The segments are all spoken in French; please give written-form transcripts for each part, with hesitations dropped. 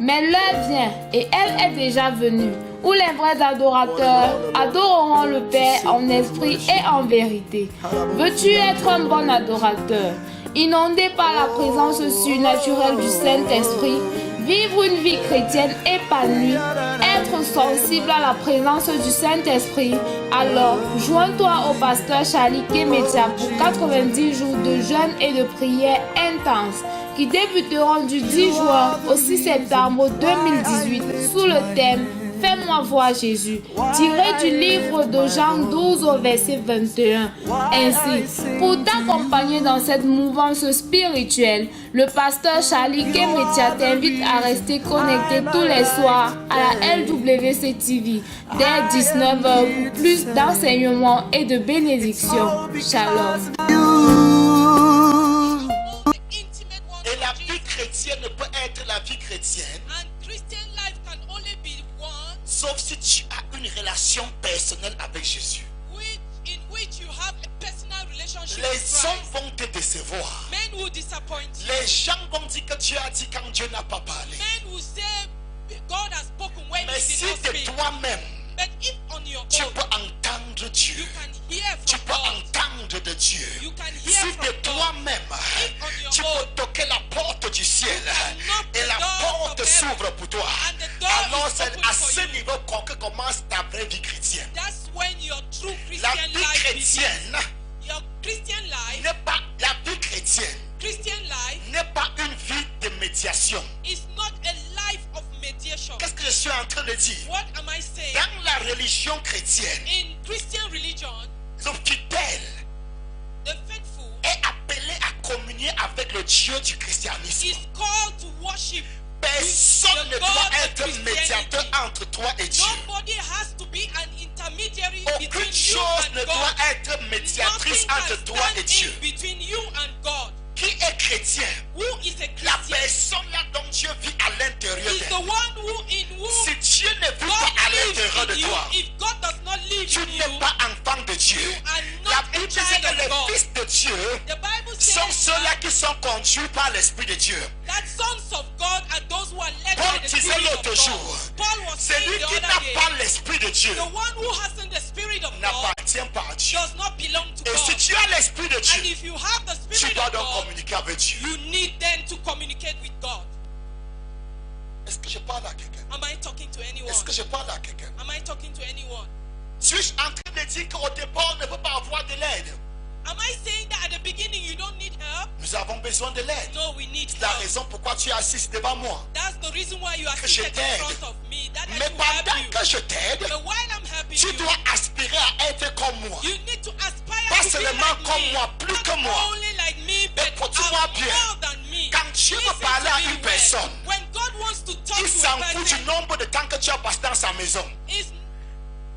Mais l'heure vient, et elle est déjà venue, où les vrais adorateurs adoreront le Père en esprit et en vérité. Veux-tu être un bon adorateur, inondé par la présence surnaturelle du Saint-Esprit, vivre une vie chrétienne épanouie, être sensible à la présence du Saint-Esprit? Alors, joins-toi au pasteur Charlie Kemetia pour 90 jours de jeûne et de prière intense qui débuteront du 10 juin au 6 septembre 2018 sous le thème « Fais-moi voir Jésus » tiré du livre de Jean 12 au verset 21. Ainsi, pour t'accompagner dans cette mouvance spirituelle, le pasteur Charlie Kemetia t'invite à rester connecté tous les soirs à la LWC TV dès 19h pour plus d'enseignements et de bénédictions. Shalom. Et la vie chrétienne ne peut être la vie chrétienne sauf si tu as une relation personnelle avec Jésus. Les hommes vont te décevoir. Les gens vont dire que Dieu a dit quand Dieu n'a pas parlé. Mais si de toi-même tu peux entendre Dieu, tu peux entendre de Dieu, si de toi-même tu peux toquer la porte du ciel et la porte s'ouvre pour toi, alors c'est à ce niveau que commence ta vraie vie chrétienne. La vie chrétienne n'est pas la vie chrétienne n'est pas une vie de médiation. Qu'est-ce que je suis en train de dire? Dans la religion chrétienne, le fidèle est appelé à communier avec le Dieu du christianisme. Personne ne doit être médiateur entre toi et Dieu. Aucune chose ne doit être médiatrice entre toi et Dieu. Qui est chrétien? La personne là dont Dieu vit à l'intérieur d'elle. Si Dieu ne vit pas à l'intérieur de toi, tu n'es pas enfant de Dieu. La Bible dit que les fils de Dieu sont ceux-là qui sont conduits par l'Esprit de Dieu. Paul disait l'autre jour, celui qui n'a pas l'Esprit de Dieu n'appartient pas à Dieu. Et si tu as l'Esprit de Dieu, tu dois donc communiquer avec Dieu. Est-ce que je parle à quelqu'un? Est-ce que je parle à quelqu'un? Suis-je en train de dire qu'au départ, on ne peut pas avoir de l'aide? Am I saying that at the beginning you don't need help? Nous avons besoin de l'aide. No, we need C'est la help. raison pourquoi tu es assis devant moi. That's the reason why you are Que je seated in t'aide. front of me. That I Mais will pendant help you. que je t'aide, But while I'm helping tu you, dois aspirer à être comme moi. you need to aspire Pas to be seulement like comme me. moi, plus Not que moi. only like me, but Écoute-moi bien. more than me. Quand Dieu Listen veut parler to à me une well. personne, When God wants to talk il to s'en a fout du person, nombre de temps que tu as passé dans sa maison.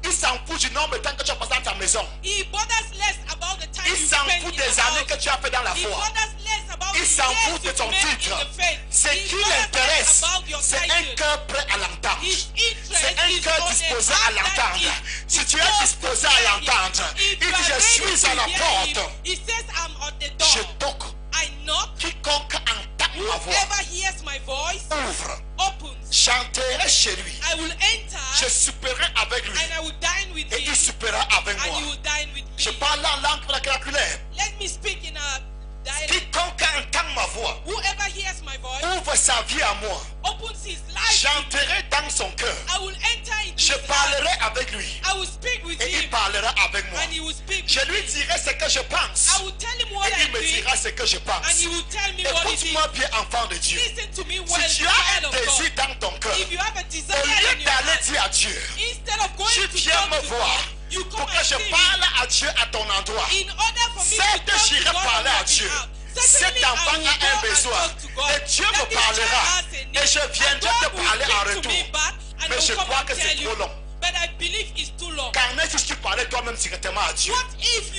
Il s'en fout du nombre de temps que tu as passé dans ta maison. he bothers less about the time Il you s'en spend fout in des the années house. que tu as fait dans la He foi. bothers less about Il the s'en years fout de you ton spent titre. in the faith. Ce He qui bothers less l'intéresse, about your c'est un title. cœur prêt à l'entendre. His interest C'est un is cœur on a disposé à heart that l'entendre. is Si tu es disposed disposé to à hear him. l'entendre, If il dit you are je ready suis to à la hear porte. him, he says I'm at the door. Je toque. I knock. Quiconque entend ma voix Whoever hears my voice ouvre. opens. J'entrerai chez lui. I will enter Je souperai avec lui. and I will dine with Et him il soupera avec and moi. he will dine with Je me. parle en langue vernaculaire. Let me speak in a dialect. Quiconque entend ma voix Whoever hears my voice ouvre sa vie à moi. opens his life. J'entrerai dans son cœur. I will enter into Je his heart. parlerai avec lui. I will speak with Et il him parlera avec moi. and he will speak Je with lui me. dirai ce que je pense. I will tell him what Et I il me think dira ce que je and pense. he will tell me what he thinks. Écoute-moi bien, enfant de Dieu. Listen to me well, Si tu as child un of désir God. dans ton cœur, If you have a au desire lieu in your d'aller heart, dire à Dieu, instead of going tu to viens talk me to voir God, you come pour que and je see me. parle à Dieu à ton endroit. In order for me to Certes, talk to j'irai God on parler à your Dieu. behalf. Cet Certainly, enfant I will a un go and besoin. talk to God. Et Dieu me That this parlera. child has a need. Et je And viendrai God te will parler en speak to me retour. back and Mais will je come crois and que tell c'est you. trop long. But I believe it's too long. Car même si tu parlais toi-même directement à Dieu. What if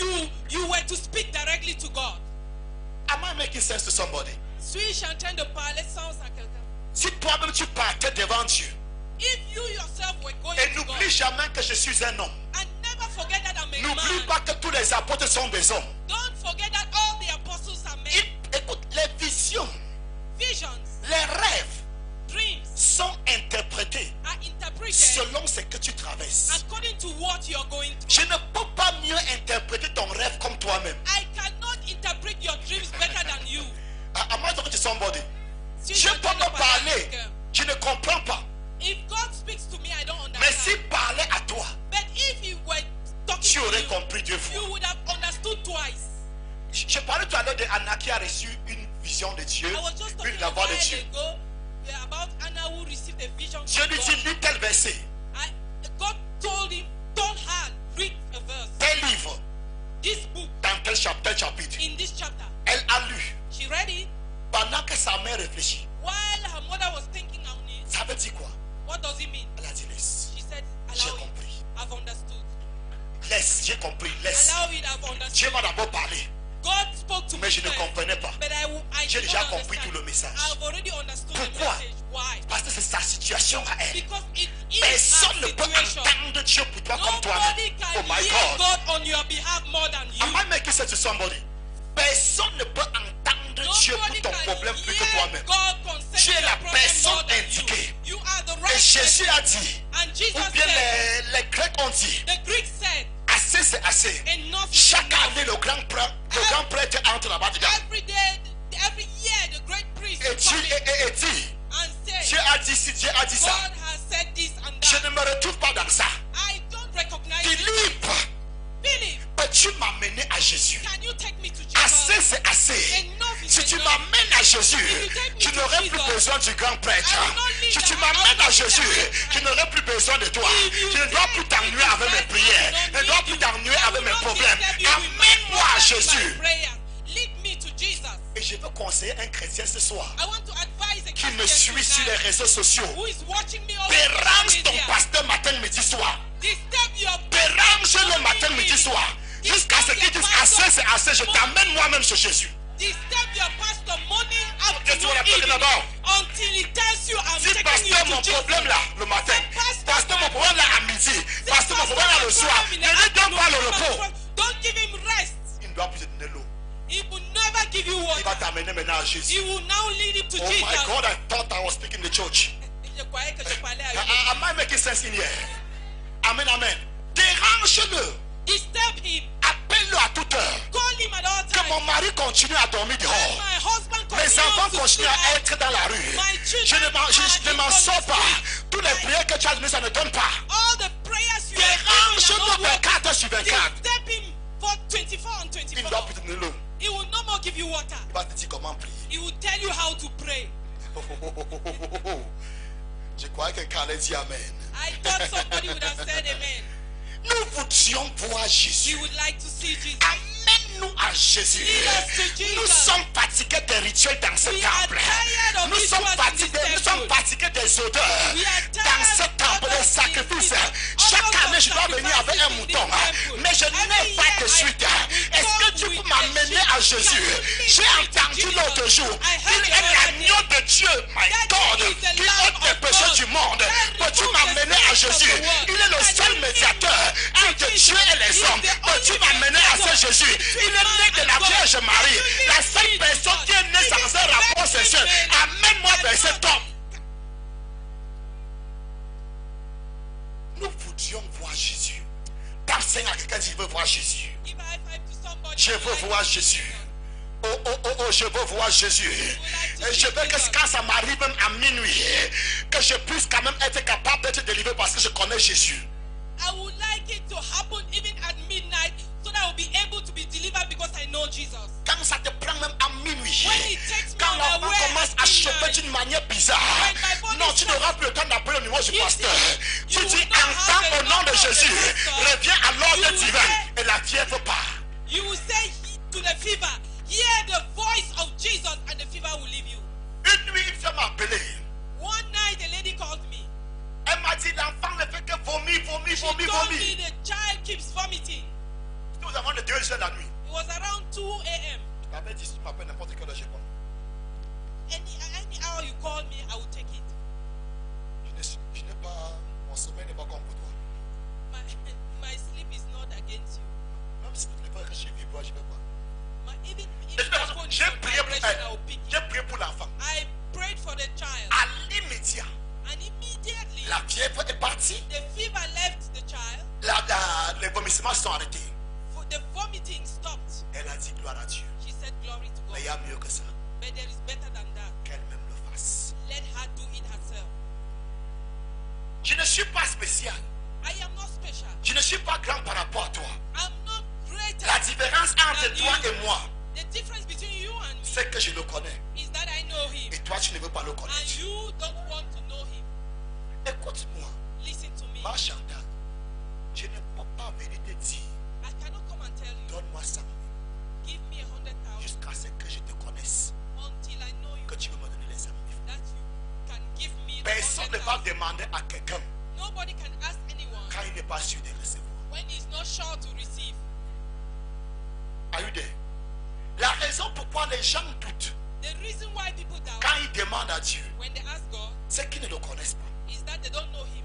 you were to speak directly to God? Am I making sense to somebody? Suis-je en train de parler sans à quelqu'un? Si toi-même tu partais devant Dieu. If you yourself were going Et to God, n'oublie jamais que je suis un homme. and never forget that I'm a N'oublie man. pas que tous les apôtres sont des hommes. Don't forget that all the apostles are men. Écoute, les visions, Visions, les rêves dreams sont aurais compris deux fois. you would have understood twice. Je parlais tout à l'heure d'Anna qui a reçu une vision de Dieu, I was just talking une a voix de while Dieu. ago about Anna who received a vision Dieu from lui dit, God. lis tel verset, God told her, read a verse. tel livre, This book, dans tel chapitre. in this chapter, Elle a lu. she read it Pendant que sa mère réfléchit, while her mother was thinking on it. ça veut dire quoi? What does it mean? Elle a dit, laisse. She said, J'ai allow it. compris. I've understood. Laisse, j'ai compris, laisse. Allow it, I've Dieu understood. m'a d'abord parlé, God spoke to me mais je ne first, comprenais pas. but I J'ai did déjà not compris understand. tout le message. I've already understood the Pourquoi? message. Why? Parce que c'est sa situation à elle. Because it is Personne ne her peut situation. entendre Dieu pour toi comme Nobody toi-même. can Oh my hear God. God on your behalf more than you. Am I making sense to somebody? Personne ne peut entendre Dieu pour Nobody ton can problème plus que hear toi-même. God Tu concerning es la your problem personne more than indiquée. you. You are the Et right Jésus person. a dit, And Jesus ou bien said, les Grecs ont dit, the Greek said, assez c'est assez. enough is Chaque enough. année, le grand prêtre entre là-bas dedans. Every day, every year, the great priest Et will come Dieu in dit, and say, Dieu a dit ci, Dieu a dit ça. God has said this and Je that. ne me retrouve pas dans ça. I don't recognize it. Philippe, Philip, peux-tu m'amener à Jésus? can you take me to Assez Jesus? c'est assez. Enough is Si tu enough. m'amènes à Jésus, tu n'aurais plus besoin du grand prêtre. Si tu m'amènes à Jésus, tu n'aurais plus besoin de toi. Tu ne dois plus t'ennuyer avec mes prières. Tu ne dois plus t'ennuyer avec mes problèmes. Amène-moi à Jésus. Lead me to Jesus. Et je veux conseiller un chrétien ce soir I want to advise a qui me Christian suit sur les tonight réseaux sociaux. who is watching me over Dérange social ton media. pasteur matin, midi, soir. Disturb your Dérange le matin, midi, soir. Jusqu'à ce qu'il dise assez, c'est assez. Je t'amène moi-même chez Jésus. Disturb your pastor morning, Qu'est-ce que tu vas afternoon, l'appeler evening, d'abord? until he tells you I'm Dis, taking you pasteur, to mon Jesus. problème là, le matin. Pasteur, mon problème là, à midi. Pasteur, mon Pastor, problème là, le my soir. problem in Ne the lui donne pas le afternoon, repos. Don't give him rest. Il ne doit plus te donner l'eau. He will never give you Il va water. t'amener maintenant à He Jésus. will now lead him to Oh my Jesus. God, I thought I was speaking in the church. Je croyais que je parlais à lui. Am I making sense in here? Amen, amen. Dérange-le. Disturb him. Appelle-le à toute heure. Call him at all Que times. mon mari continue à dormir dehors. My husband Mes enfants continues to continuent à sleep. être dans la rue. My Je ne m'en children sors pas. are Tous les prières que tu as données, ça ne donne pas. All the prayers you are praying are Dérange-le not 24 sur 24. Disturb him for 24 and Il ne 24. doit plus te donner l'eau. He will no more give you water. Il va te dire comment prier. He will tell you how to pray. Je croyais que quelqu'un allait dire Amen. I thought somebody would have said amen. Nous voudrions voir We Jésus. would like to see Jesus. Amène-nous à Jésus. Lead us to Jesus. Nous sommes fatigués des rituels dans ce We are temple. tired of Nous rituals sommes in fatigués, this nous sommes temple. fatigués des odeurs We are dans tired ce temple, of des the sacrifices. sacrifices. Chaque All année, je of dois the venir avec un sacrifices in mouton, this temple. mais je Every n'ai pas de year suite. I Est-ce que come tu with peux a m'amener sheep. à Jésus? Can you lead J'ai me to entendu Jesus? l'autre jour, I heard il the est other l'agneau de Dieu, my That God, is the qui Lamb ôte les of péchés God. du monde. That Peux-tu removes m'amener the à sins of Jésus? the world. Il est le Can seul you médiateur lead me entre to Dieu et les Jesus? hommes. He is the Peux-tu only m'amener à ce mediator Jésus? Il est né de la Vierge Marie, la seule personne qui est née sans un rapport sexuel. Amène-moi vers cet homme. Nous voudrions voir Jésus. Tape 5 à quelqu'un dit je veux voir Jésus. Give a high five to somebody. Je who veux likes voir to see Jésus. Jesus. Oh, je veux voir Jésus. Et je veux que quand ça m'arrive même à minuit, que je puisse quand même être capable d'être délivré parce que je connais Jésus. I would like it to happen even at midnight so that I will be able to be delivered because I know Jesus. Quand ça te prend même à minuit, When it takes me quand on l'enfant my way commence at à choper midnight, d'une manière bizarre, when my body non, tu starts- n'auras plus le temps d'appeler le numéro du You pasteur. see, Tu you dis will not have entends the au nom de number of the Jésus, pastor. reviens à You l'ordre will divin say- et la fièvre part. You will say to the fever, hear the voice of Jesus and the fever will leave you. Une nuit, une femme m'a appelé. One night a lady called me. Elle m'a dit l'enfant ne fait que vomir, vomir, She vomir, told me vomir. the child keeps vomiting. Nous avons de 2 heures de la nuit. It was around 2 a.m. Je t'avais dit si tu m'appelles n'importe quelle heure, je réponds. Any hour you call me, I will take it. Je n'ai pas, mon sommeil n'est pas comme pour toi. My sleep is not against you. Même si tu ne fais que je vis, je ne vais pas. Even Et if je my vais- phone is J'ai on prié pour vibration, I will pick elle. it. J'ai prié pour l'enfant. I prayed for the child, À l'immédiat, and immediately la fièvre est partie. the fever left the child. Les vomissements sont arrêtés. The vomiting stopped. Elle a dit gloire à Dieu. She said, "Glory to Mais il y God." a mieux que ça. But there is better than that. Qu'elle-même le fasse. Let her do it herself. Je ne suis pas spécial. I am not special. Je ne suis pas grand par rapport à toi. I'm not greater. La différence entre than toi you. et moi, The difference between you and me c'est que je le connais. is that I know him. Et toi, tu ne veux pas le And connaître. you don't want to know him. Écoute-moi, Listen to me. ma Chantal, je ne peux pas venir te dire, I cannot come and tell you, donne-moi 100 000 give me 100,000 jusqu'à ce que je te connaisse, until I know you, que tu veux me donner les 100 000. that you can give me the Personne ne va 100,000. demander à quelqu'un Nobody can ask anyone quand il n'est pas sûr de recevoir. when he's not sure to receive. Are you there? La raison pourquoi les gens doutent The reason why people doubt quand ils demandent à Dieu, when they ask God c'est qu'ils ne le connaissent pas. is that they don't know him.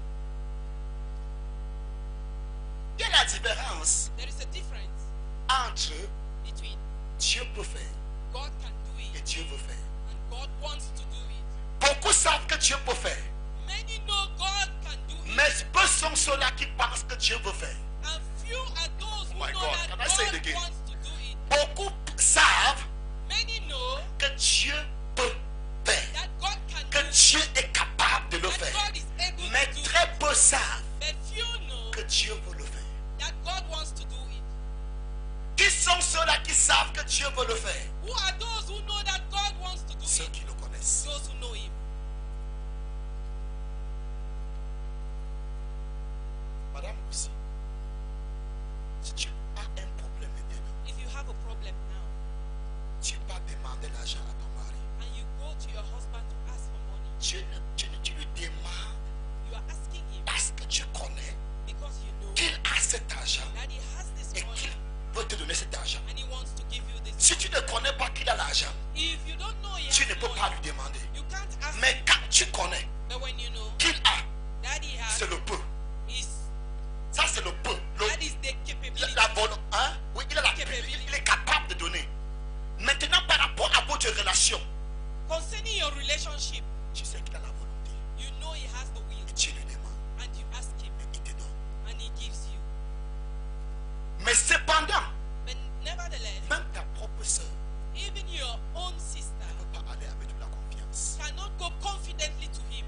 Il y a la différence There is a difference entre between Dieu peut faire God can do et it Dieu veut faire. and God wants to do it. Beaucoup savent que Dieu peut faire, Many know God can do it, mais peu sont ceux-là qui pensent que Dieu veut faire. and few are those who my know God, that can I say it God again? wants to do it. Beaucoup savent Many know que Dieu peut faire, that God can que do it, Dieu est capable de le that faire. God is able Mais to do très it. peu savent But few know que Dieu veut le faire. that God wants to do it. Qui sont ceux-là qui savent que Dieu veut le faire? Who are those who know that God wants to do Ceux it? qui le connaissent. Those who know him. Madame aussi, si tu as un problème maintenant, If you have a problem now tu vas demander l'argent à ton mari. and you go to your husband to ask for money, Tu lui demandes you are asking him parce que tu connais because you know qu'il a cet argent that he has this et money qu'il veut te donner cet argent. and he wants to give you this. Si tu ne connais pas qu'il a l'argent, If you don't know he tu has ne peux money, pas lui demander. you can't ask Mais him. quand tu connais But when you know qu'il a, that he has, c'est le peu. is Ça, c'est le peu. that is the capability. La volonté. Hein? Oui, il est capable de donner. Maintenant, par rapport à votre relation, Concerning your relationship, tu sais qu'il a la volonté. you know he has the will Et tu lui demandes. and you ask him Et il te donne. and he gives you. Mais cependant, But nevertheless, même ta propre soeur even your own sister ne peut pas aller avec toute la confiance. cannot go confidently to him.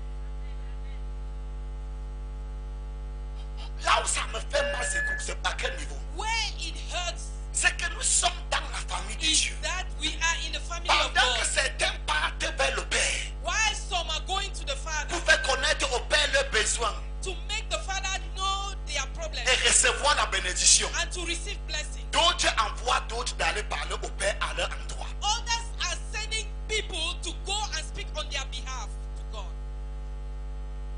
Là où ça me fait mal, c'est à quel niveau? Where it hurts C'est que nous sommes dans la famille de is Dieu. that we are in the family of Pendant que God. certains partent vers le Père, While some are going to the Father pour faire connaître au Père leurs besoins to make the Father know their problems et recevoir la bénédiction, and to receive blessing. d'autres envoient d'autres d'aller parler au Père à leur endroit. Others are sending people to go and speak on their behalf to God.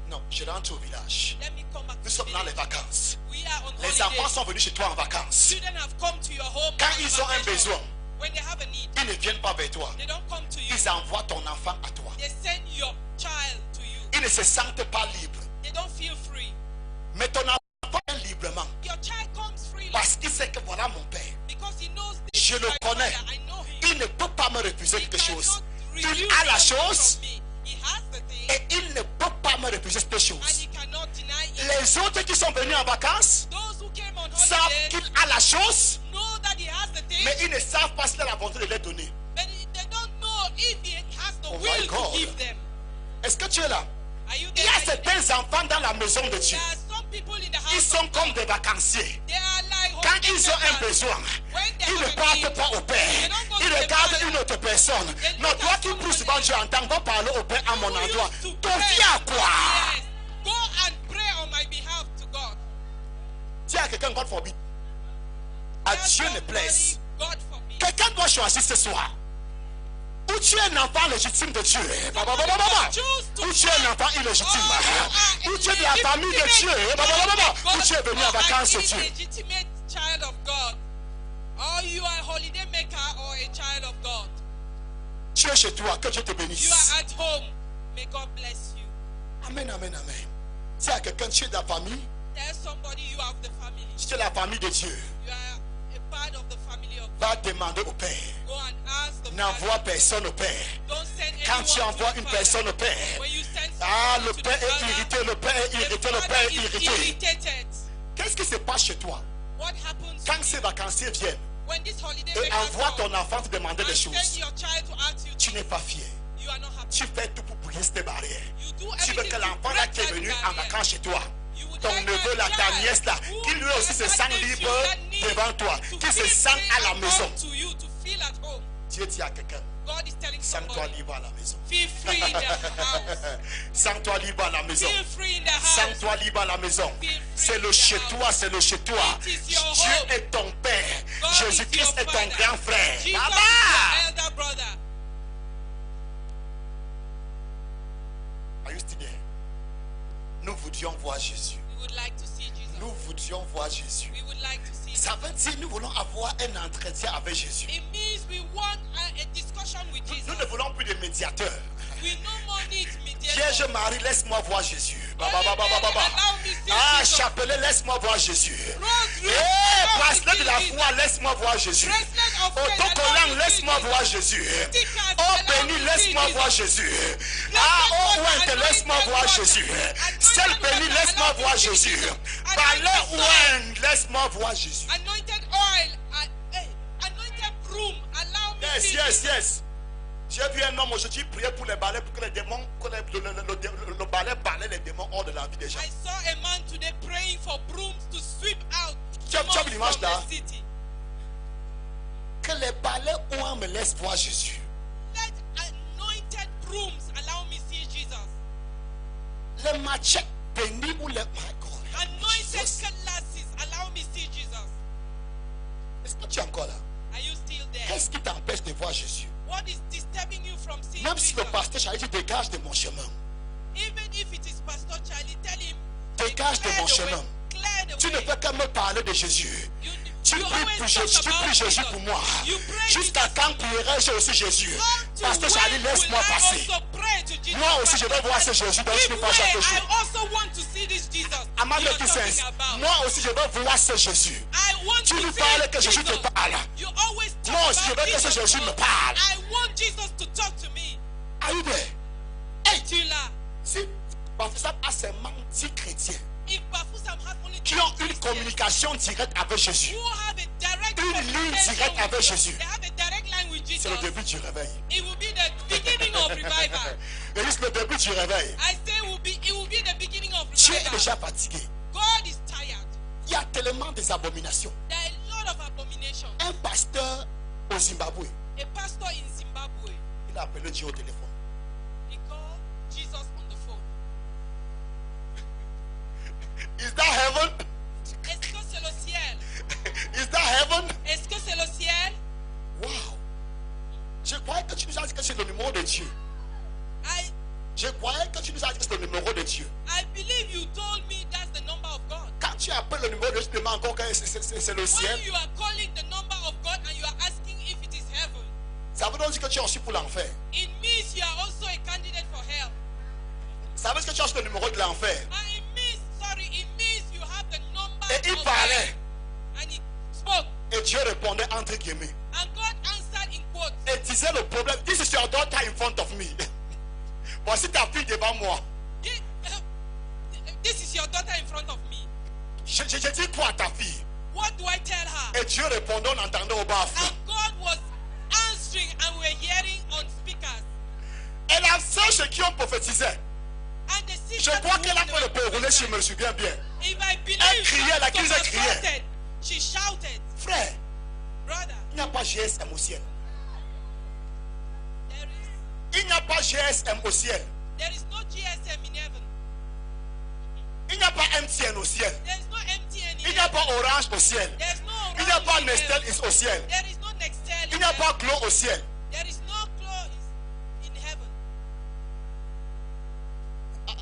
Non, je rentre au village. Let me come back Nous to sommes the dans les village. vacances. We are on Les enfants holiday. sont venus chez toi en vacances. Children have come to your home Quand on ils ont un vacation. besoin, When they have a need, ils ne viennent pas vers toi. they don't come to you. Ils envoient ton enfant à toi. They send your child to you. Ils ne se sentent pas libres. They don't feel free. Mais ton enfant vient librement Your child comes freely parce qu'il sait que voilà mon Père. because he knows this Je is le my connais. father. I know him. Il ne peut pas me refuser He quelque chose. cannot Il refuse a la something chose from me. He has the thing et il ne peut pas me refuser cette and chose. he cannot deny it. Les autres qui sont venus en vacances Those who came on savent holiday qu'il a la chose, know that he has the thing, mais ils ne savent pas s'il a la volonté de les donner. but they don't know if he has the Oh my will God. to give them. Est-ce que tu es là? Are you Il there? y a Are you there? certains enfants dans la maison de Dieu. There are some people in the Ils house sont of comme God. des vacanciers. They are like Quand holiday ils ont un makers. besoin, When they ils ne have a need, partent pas au Père. Ils regardent une autre personne. Non, toi qui plus souvent tu entends, va parler au Père à mon who endroit. used to Ton pray. vie à quoi? Yes. Go and pray on my behalf to God. Dis à quelqu'un, God forbid. À Tell Dieu ne somebody, plaise. God forbid. Quelqu'un doit choisir ce soir. Ou tu es un enfant légitime de Dieu. Ou tu es un enfant illégitime. Ou tu es de la famille de Dieu. Ou tu es venu en vacances chez Dieu. Legitimate child of God. Or you are a holiday maker or a child of God. Tu es chez toi. Que Dieu te You bénisse. are at home. May God bless you. Amen, amen, amen. Si à quelqu'un, tu es de la famille, Tell somebody you are of the family. si tu es la famille de Dieu, You are a part of the family of God. va demander au Père. Go and ask the N'envoie Father. personne au Père. Don't send Quand anyone tu to envoies the une Father. personne au Père, When you send ah, someone le to the Père est Father, irrité, le Père est the irrité, le Father Père est is irrité. irritated. Qu'est-ce qui se passe chez toi What happens quand ces vacanciers viennent when this holiday et makers envoient come ton enfant te demander and des send choses? your child to ask you, Tu n'es pas fier. you are not happy. Tu fais tout pour brouiller ces barrières. You do Tu veux everything que to l'enfant là break qui est that venu en barrier. vacances chez toi, ton neveu là, ta nièce là, qui lui aussi se sent libre devant toi, qui se sent à la maison. Dieu dit à quelqu'un, God is telling sens-toi somebody, libre à la maison. feel free in the house. Sens-toi libre à la maison. Feel free in the house. Sens-toi libre à la maison. C'est le chez toi, c'est le chez toi. Dieu est ton père. Jésus-Christ est ton grand frère. Jesus is Baba! your elder brother. Are you still there? Nous voudrions voir Jésus. We would like to see Jesus. Nous voudrions voir Jésus. We would like to see Jesus. Ça veut dire nous voulons avoir un entretien avec Jésus. It means we want a discussion with Jesus. Nous ne voulons plus de médiateurs. We no more need Vierge mediators. Marie, laisse-moi voir Jésus. Allow me see Ah, Jesus. Chapelet, laisse-moi voir Jésus. Rose, Eh, bracelet de la foi, laisse-moi voir Jésus. Bracelet of faith, allow Autocollant, me see laisse-moi Jesus. voir Jésus. Stickers, Oh, allow béni, me see laisse-moi Jesus. voir Jésus. Ah, oh, ouente, laisse-moi voir Jésus. Celle bénie, laisse-moi voir Jésus. Balai, ouente, laisse-moi voir Jésus. Anointed oil, anointed broom, allow me see Jesus. Yes. J'ai vu un homme aujourd'hui prier pour les balais, pour que les démons, que le balai balait les démons hors de la vie des gens. I saw a man today praying for brooms to sweep out Tu as demons l'image from là? the city. Que les balais ouin me laissent voir Jésus. Let anointed brooms allow me see Jesus. Les machettes bénis ou les... My God. Anointed Jesus. cutlasses allow me see Jesus. Est-ce que tu es encore là? Are you still there? Qu'est-ce qui t'empêche de voir Jésus? What is disturbing you from seeing Même si le Jesus? pasteur Charlie dit dégage de mon chemin. Even if it is Pastor Charlie, tell him, Dégage de clear mon the way, chemin. clear the Tu ne way. fais que me parler de Jésus. Tu You pries always pour talk Jésus, tu about pries Jésus Jesus. pour moi. You pray Jusqu'à Jesus. quand prierai-je aussi Jésus? Come to Pasteur when Charlie, will laisse-moi I passer. also pray to Jesus? Moi aussi, je veux voir ce Jésus dont tu Give me parles chaque way, jour. I also want to see this Jesus Amanda you're qui talking sens, about. moi aussi, je veux voir ce Jésus. I want Tu to lui see parles que Jésus Jesus. te parle. You always talk Moi aussi, je about veux que ce Jesus. Jésus me parle. I want Jesus to talk to me. Are you there? Tu es là. Si Baptiste a ses mentis chrétiens If Bafusam has only qui ont une communication directe avec Jésus, who have a direct une ligne communication directe avec with Jésus, they have a direct line with c'est Jesus. le début du réveil. It will be the beginning of revival. Et c'est le début du réveil. I say it will be the beginning of Tu es revival. déjà fatigué. God is tired. Il y a tellement des abominations. There are a lot of abominations. Un pasteur au Zimbabwe, A pastor in Zimbabwe, il a appelé Dieu au téléphone. he called Jesus on the phone. Is that heaven? Est-ce que c'est le ciel? Is that heaven? Est-ce que c'est le ciel? Wow. Je croyais que tu nous as dit que c'est le numéro de Dieu. Je croyais que tu nous as dit que c'est le numéro de Dieu. I believe you told me that's the number of God. Quand tu appelles le numéro de Dieu, tu demandes encore que c'est le ciel. When you are calling the number of God and you are asking if it is heaven, Ça veut donc dire que tu es aussi pour l'enfer. it means you are also a candidate for hell. Ça veut dire que tu as aussi le numéro de l'enfer. And it means you have the number Et il of parlait. hell. And he spoke. Et Dieu répondait entre guillemets. And God answered in quotes. Et disait le problème. This is your daughter in front of me. Voici ta fille devant moi. This is your daughter in front of me. Je dis quoi à ta fille? What do I tell her? Et Dieu répondait, on entendait au bas. And God was answering and we're hearing on speakers. Et la sœur qui ont prophétisé, And the je sister crois qu'elle a who fait le péroulé, si je me souviens bien. if I believe Elle criait, la some crise criait. assaulted, she shouted, Frère, brother, il n'y a pas GSM au ciel. there is Il n'y a pas GSM au ciel. no GSM in heaven. Il n'y a pas MTN au ciel. There is no MTN in Il n'y a heaven. pas Orange au ciel. There is no Il n'y a Orange pas in Nestel heaven. au ciel. There is no Nextel Il in n'y a heaven. pas Glo au ciel. There is no clothes in heaven.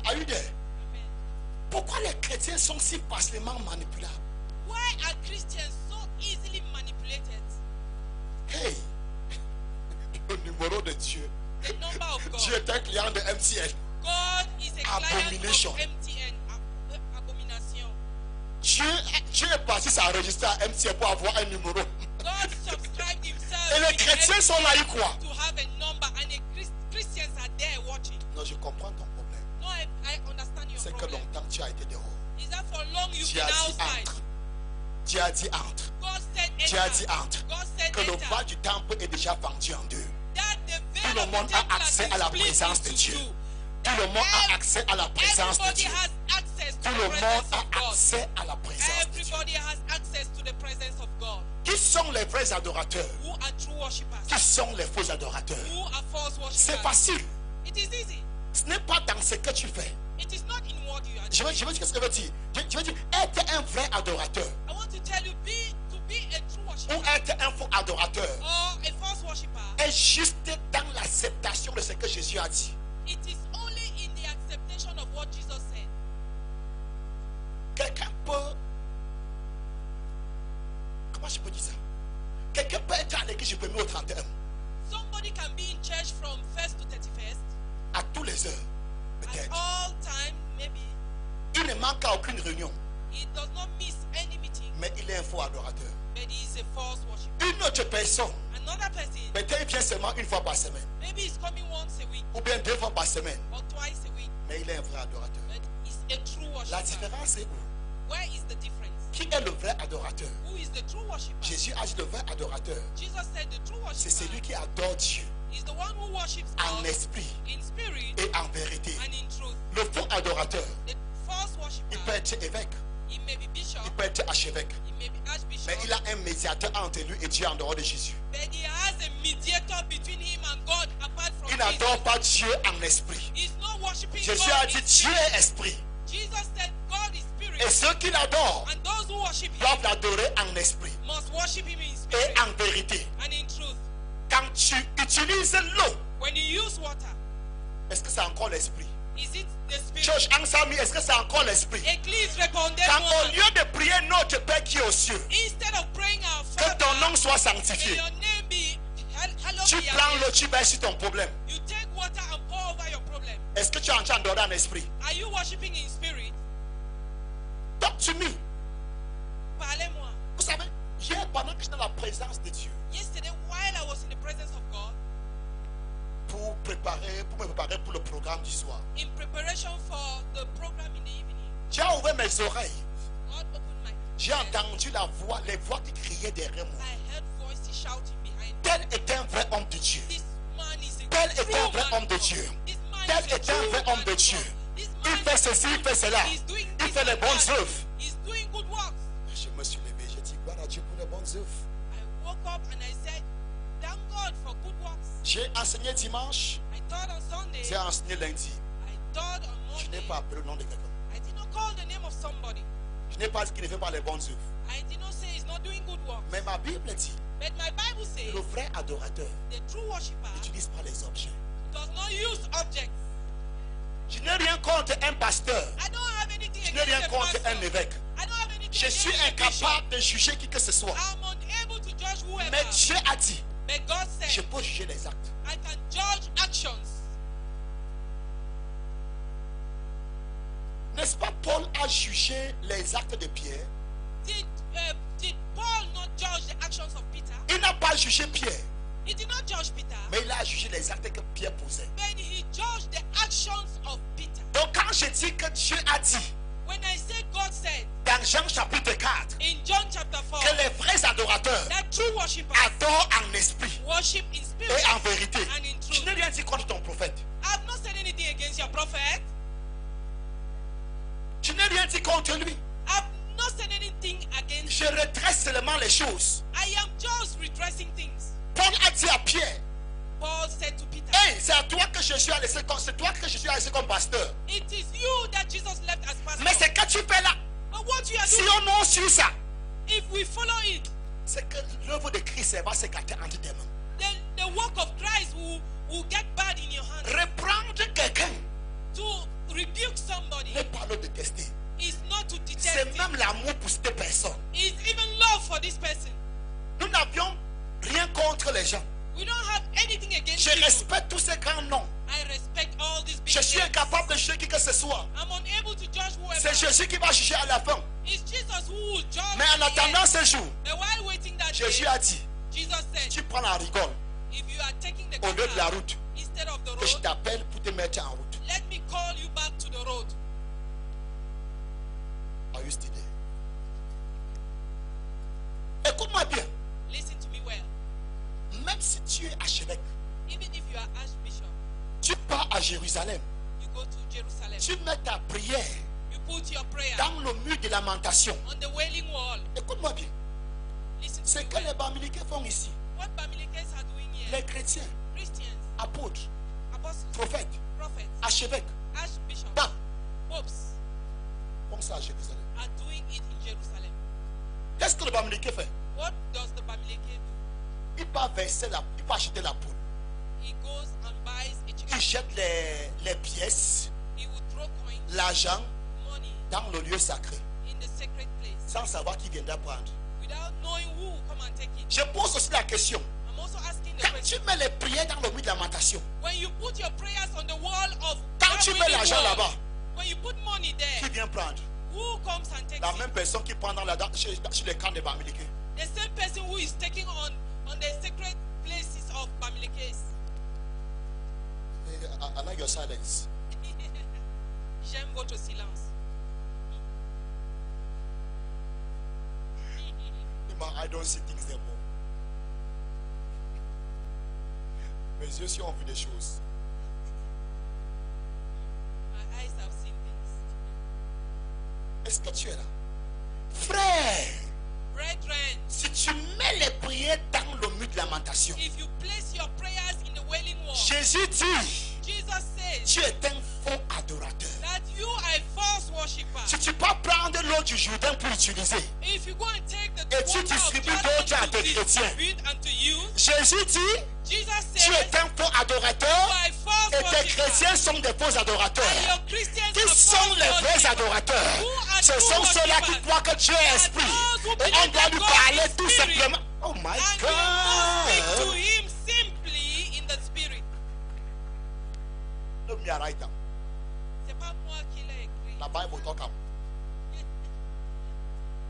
Are you there? Amen. Pourquoi les chrétiens sont si facilement manipulables? Why are Christians so easily manipulated? Hey, le numéro de Dieu. The number of God. Tu es un client de MTN. God is a Abomination. client of MTN. Abomination. Dieu est parti s'enregistrer à MTN pour avoir un numéro. God subscribed himself Et les to chrétiens sont là, ils croient. to have a number and the Christians are there watching. Non, je comprends ton problème. No, I understand your C'est que problem. longtemps tu as été dehors. Is that for long you've Tu been as dit outside? entre. Tu as dit entre. God said Tu as enter. dit entre. God said Que le enter. bas du temple est déjà vendu en deux. That the Tout veil le of the monde temple a accès has à la been split présence de into Dieu. two. Tout le monde a accès à la présence de Everybody Dieu. has access to Tout the le monde presence of a God. accès à la présence de Dieu. Everybody has access to the presence of God. Qui sont les vrais adorateurs? Who are true worshippers? Qui sont les faux adorateurs? Who are false C'est worshippers? facile. It is easy. Ce n'est pas dans ce que tu fais. It is not in what you are Je doing. veux dire ce que je veux dire. Je veux dire, être un vrai adorateur I want to tell you, to be a true ou worshipper être un faux adorateur or a false worshipper, est juste dans l'acceptation de ce que Jésus a dit. it is only in the acceptation of what Jesus said. Quelqu'un peut... Comment je peux dire ça? Quelqu'un peut être à l'église, je peux mettre au 31 Somebody can be in church from 1st to 31st à tous les heures, at peut-être. all time, maybe. Il ne manque à aucune réunion, He does not miss any meeting, mais il est un faux adorateur. but he is a false worshiper. Une autre personne, Another person, peut-être il vient seulement une fois par semaine, maybe he's coming once a week ou bien 2 fois par semaine, or twice a week, mais il est un vrai adorateur. but he's a true La worshiper. différence est où? Where is the difference? Qui est le vrai adorateur? Who is the true worshiper? Jésus a dit le vrai adorateur, Jesus said the true c'est worshiper celui qui adore Dieu is the one who worships en God esprit in spirit et en vérité. and in truth. Le faux adorateur, The false worshiper, il peut être évêque, he may be bishop, il peut être archevêque, he may be archbishop, mais il a un médiateur entre lui et Dieu en dehors de Jésus. but he has a mediator between him and God apart from Il Jesus. n'adore pas Dieu en esprit. He's not worshiping Jésus God a in dit Dieu spirit. est esprit. Jesus said God is spirit, Et ceux qui l'adorent and those who worship him doivent l'adorer en esprit must worship him in et spirit en vérité. and in truth. Quand tu utilises l'eau, When you use water, est-ce que c'est encore l'esprit? is it the spirit? Church Ansami, est-ce que c'est encore l'esprit? Église répondez Quand moi. au lieu de prier notre Père qui est aux cieux, Instead of praying our que Father, ton nom soit may sanctifié, your name be hallowed tu be your prends name. l'eau, tu verses sur ton problème. You take water and pour over your problem. Est-ce que tu es en train d'adorer en esprit? Are you worshiping in spirit? Talk to me. Parlez-moi. Vous savez, hier, pendant que j'étais dans la présence de Dieu, Yesterday, while I was in the presence of God, pour me préparer pour le programme du soir, in preparation for the program in the evening, j'ai ouvert mes oreilles. God opened my J'ai ears. entendu les voix qui criaient derrière moi. I heard voices shouting behind me. Tel est un vrai homme de Dieu. This man is a Tel est true un vrai man homme of de God. Dieu. This man Tel is a est un true vrai man homme de of Dieu. God. This Il man fait ceci, il fait cela. is doing Il this fait les and bonnes that. œuvres. He's doing good works. Je me suis levé, j'ai dit gloire à Dieu pour les bonnes œuvres. I woke up and I said, thank God for good works. J'ai enseigné dimanche, I thought on Sunday, j'ai enseigné lundi. I thought on Je n'ai Monday, pas appelé le nom de quelqu'un. I did not call the name of somebody. Je n'ai pas dit qu'il ne fait pas les bonnes œuvres. I did not say he's not doing good works. Mais ma Bible dit But my Bible que says le vrai adorateur the true worshipper n'utilise pas les objets. does not use objects. Je n'ai rien contre un pasteur. I don't have anything Je n'ai rien against the contre pastor. un évêque. I don't have anything Je against suis the bishop. incapable de juger qui que ce soit. I'm unable to judge whoever. Mais Dieu a dit, But God je said, peux juger les actes. I can judge actions. N'est-ce pas Paul a jugé les actes de Pierre? Did Paul not judge the actions of Peter? Il n'a pas jugé Pierre, He did not judge Peter, mais il a jugé les actes que Pierre posait. but he judged the actions of Peter. Donc quand je dis que Dieu a dit, When I say God said dans Jean chapitre 4, in John chapter 4 que les vrais adorateurs that true worshippers adorent en esprit worship in spirit et en vérité. and in Je truth. n'ai rien dit contre ton prophète. I've not said anything against your prophet. Je n'ai rien dit contre lui. I've not said anything against Je redresse seulement les choses. I am just redressing things. Paul a dit à Pierre, Paul said to Peter, hey, c'est à toi que Jésus a laissé comme pasteur. it is you that Jesus left as pastor. Mais ce que tu fais là, But what you are si doing, on suit ça, if we follow it, c'est que l'œuvre de Christ elle va se gâter entre tes mains. then the work of Christ will get bad in your hands. Reprendre quelqu'un To rebuke somebody n'est pas le détester. is not to detest C'est him. même l'amour pour cette personne. It's even love for this person. Nous n'avions rien contre les gens. We don't have anything against Je people. respecte tous ces grands noms. I respect all these big Je suis names. incapable de juger qui que ce soit. I'm unable to judge whoever. C'est Jésus qui va juger à la fin. It's Jesus who will judge. Mais en at the attendant end. ce jour, But while waiting that Jésus day, a dit, Jesus said, tu prends la rigole if you are taking the au lieu de la car route, instead of the que je road, t'appelle pour te mettre en route. let me call you back to the road. Are you still there? Écoute-moi bien. Listen to me well. Même si tu es archevêque, Even if you are Archbishop, tu pars à Jérusalem, you go to Jerusalem, tu mets ta prière you put your prayer dans le mur de lamentation. on the wailing wall. Écoute-moi bien. Listen to Ce me que well. les Bamilikés font ici, What Bamilikes are doing here, les chrétiens, Christians, apôtres, apostles, prophètes, prophets, archevêques, archbishops, papes, popes font ça à Jérusalem. are doing it in Jerusalem. Qu'est-ce que le Bamiliké fait? What does the Bamileke do? Il part verser il part acheter la poule. He goes and buys a Il chicken. jette les pièces, He will throw coins, l'argent money dans le lieu sacré, in the sacred place sans savoir qui viendra prendre. without knowing who will come and take it. Je pose aussi la question. I'm also asking the Quand question. tu mets les prières dans le mur de lamentation, When you put your prayers on the wall of quand that tu mets wailing l'argent wall, là-bas, when you put money qui there, vient prendre? who comes and takes La it? même personne qui prend chez les camps des Bamilikés. The same person who is taking on the sacred places of Bamilekes. I like your silence. J'aime votre silence. I don't see things anymore. Mes yeux si ont vu des choses. My eyes have seen things. Est-ce que tu es là? Frère, Brethren, si tu mets les prières dans le mur de lamentation, if you place your prayers in the wailing wall, Jésus dit, Jesus says tu es un faux adorateur. that you are a false worshipper. Si tu peux prendre l'eau du Jourdain pour utiliser, If you go and take the et tu water of distribues Jordan d'autres à to tes chrétiens, distribute and to use, Jésus dit, Jesus tu says es un faux you adorateur are a false et tes worshipper. chrétiens sont des faux And adorateurs. your Christians Qui are sont false les vrais worshippers. adorateurs? Who are Ce true sont ceux-là qui worshippers? croient que Dieu est esprit. those who Et on believe doit that lui God parler is tout spirit. simplement. Oh my And you must speak to God. him simply in the spirit. Le Miaraïta. C'est pas moi qui l'ai écrit. La Bible talk am.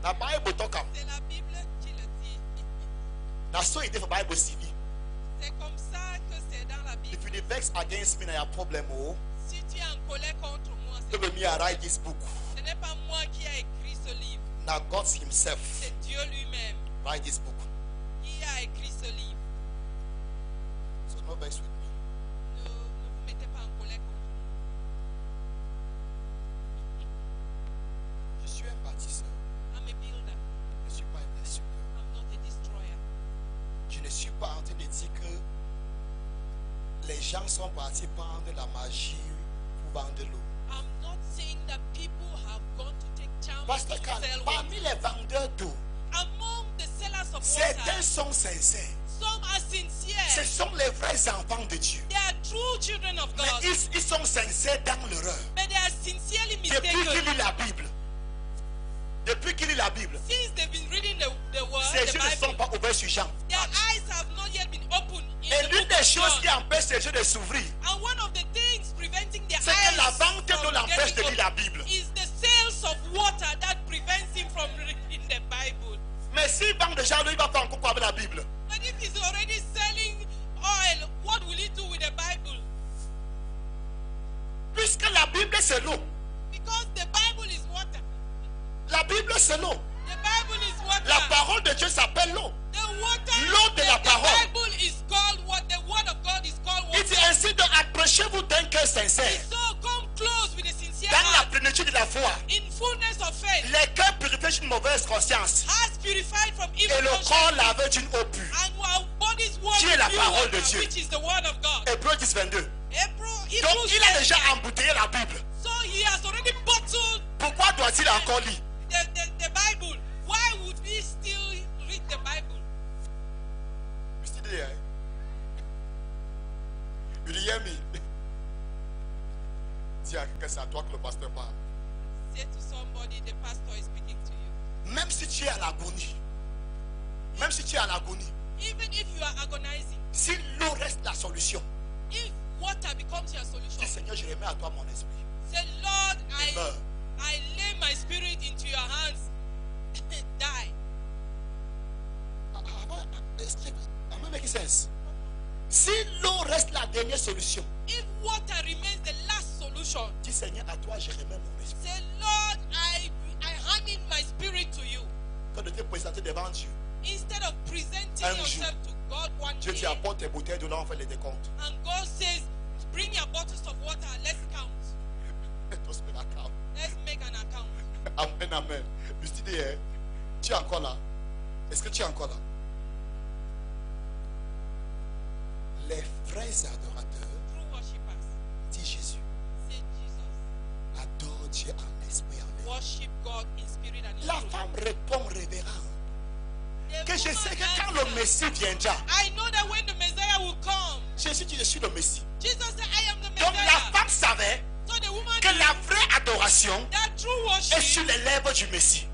La Bible talk am. C'est la Bible qui le dit. Na so it is for Bible CD. C'est comme ça que c'est dans la Bible. If you dey vex against me, na your problem. Oh, Si tu es en colère contre moi, let c'est me write this book. ce n'est pas moi qui ai écrit ce livre. Now God Himself C'est Dieu lui-même write this book. qui a écrit ce livre. So no vex with me. Ne vous mettez pas en colère contre moi. Je suis un bâtisseur. I'm a builder. Je ne suis pas un destructeur. I'm not a destroyer. Je ne suis pas en train de dire que les gens sont partis prendre la magie pour vendre l'eau. I'm not saying that people have gone to take charms Parce to que sell parmi water. les vendeurs d'eau, Among the sellers of certains water, sont sincères. some are Ce sincere. sont les vrais enfants de Dieu. They are true children of Mais God. ils sont sincères dans l'erreur. But they are sincerely Depuis qu'il mistaken. lit la Bible, depuis qu'il lit la Bible, Since they've been reading the word, ses the yeux ne sont Bible, pas ouverts sur Jean. their eyes have not yet been opened in Et the l'une book des of choses qui John. empêche ses yeux de s'ouvrir, And one of the things preventing their c'est que la eyes vente de l'eau from l'empêche de getting lire la open Bible. is the sales of water that prevents him from reading the Bible. Mais s'il vend déjà l'eau, il va faire encore quoi avec la Bible? But if he's already selling oil, what will he do with the Bible? Puisque la Bible c'est l'eau. Because the Bible is water. La Bible c'est l'eau. The Bible is water. La parole de Dieu s'appelle l'eau. The water, L'eau de la parole. the Bible is called what? The word of God is called Il water. dit ainsi de approchez-vous d'un cœur sincère, So come close with a sincere dans la heart, plénitude de la foi. in fullness of faith, Les cœurs purifiés d'une mauvaise conscience hearts purified from et evil le corps conscience, lavé d'une eau pure. and our bodies washed Qui est with la pure parole de water, Dieu. which is the word of God. Hébreux 10, 22. Donc Donc il a déjà embouteillé la Bible. So he has already bottled Pourquoi doit-il encore lire? the Bible. Why would we still read the Bible? You still there? You hear me? Dis à quelqu'un, c'est à toi que le pasteur parle. Say to somebody, the pastor is speaking to you. Même si tu es à l'agonie, même si tu es à l'agonie, Even if you are agonizing, si l'eau reste la solution, if water becomes your dis solution, Seigneur, je remets à toi mon esprit. say, Lord, Et meurs. I lay my spirit into your hands. Die. Am I making sense? Si l'eau reste la dernière solution, If water remains the last solution, dis Seigneur, à toi je remets mon esprit. say, Lord, I hand in my spirit to you. Quand de te présenter devant Dieu, Instead of presenting Un yourself to God one Dieu day, te apporte tes bouteilles de l'eau, on fait les décomptes. and God says, bring your bottles of water, let's count. Tous me la cave. Let's make an account. Amen, amen. Je te dis, tu es encore là? Est-ce que tu es encore là? Les vrais adorateurs, True worshippers. dit Jésus, Say Jesus. adore Dieu en esprit et en vérité. Worship God in spirit and in La truth. femme répond révérend The que je woman sais que quand answered, le Messie viendra, I know that when the Messiah will come, Jésus dit, je suis le Messie. Jesus said, I am the Donc la Messiah. femme savait So the woman que knew la vraie adoration that true est worship sur les lèvres du Messie.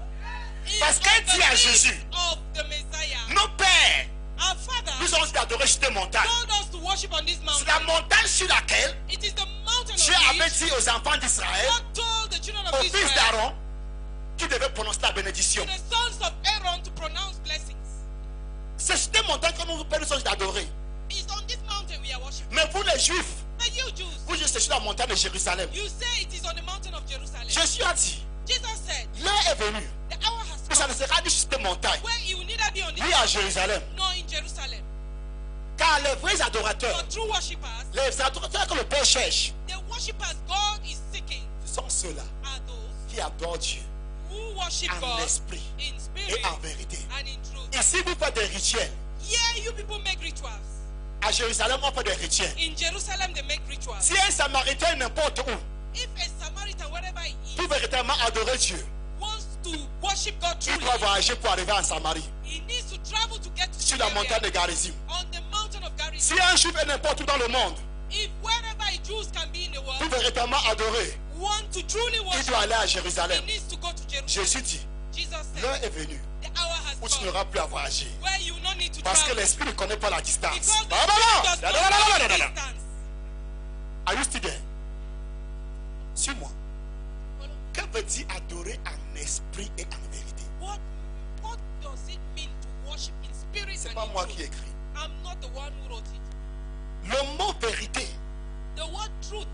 is Parce on qu'elle the dit à lips Jésus, of the Messiah. nos pères Our Father nous ont dit d'adorer sur des montagnes. told us to worship on this C'est la mountain. montagne sur laquelle It is the mountain Dieu of avait which dit aux enfants d'Israël, God told the children of aux fils Israel, d'Aaron, qui devaient prononcer la bénédiction. to the sons of Aaron, to pronounce blessings. C'est sur des montagnes que nos pères nous ont dit d'adorer. It's on this mountain we are worshiping. Mais vous les Juifs, But you Jews, vous dites c'est sur la montagne de Jérusalem. you say it is on the mountain of Jerusalem. Jésus a dit, Jesus said, l'heure est venue, the hour has que ça come ne sera ni sur des montagnes, where he will neither be on this ni à Jérusalem. nor in Jerusalem. Car les vrais adorateurs, For true worshippers, les adorateurs que le Père cherche, the worshippers God is seeking ce sont ceux-là are those qui adorent Dieu who worship en God esprit in et spirit en vérité. and in truth. Et si vous faites des rituels, Here you people make rituals. à Jérusalem on fait des rituels. In Jerusalem they make rituals. Si un Samaritain n'importe où If a Samaritan, wherever he is, pour véritablement adorer Dieu, wants to worship God il truly, doit voyager pour arriver en Samarie, he needs to travel to get to sur the la area, montagne de Garizim. on the mountain of Garizim. Si un Juif est n'importe où dans le monde, If wherever Jews can be in the pour world véritablement adorer, want to truly il worship, doit aller à he Jérusalem. needs to go to Jerusalem. Jésus dit, Jesus said, l'heure est venue the hour has où tu come n'auras plus à voyager. where you don't need to Parce que travel l'esprit ne connaît pas la distance. because the Ah, bah, Spirit bah, does bah, not bah, bah, know bah, bah, the bah. distance. Are you still there? Suis-moi. Que veut dire adorer en esprit et en vérité? What does it mean to worship in spirit C'est and pas in moi truth? qui ai écrit. I'm not the one who wrote it. Le mot vérité The word truth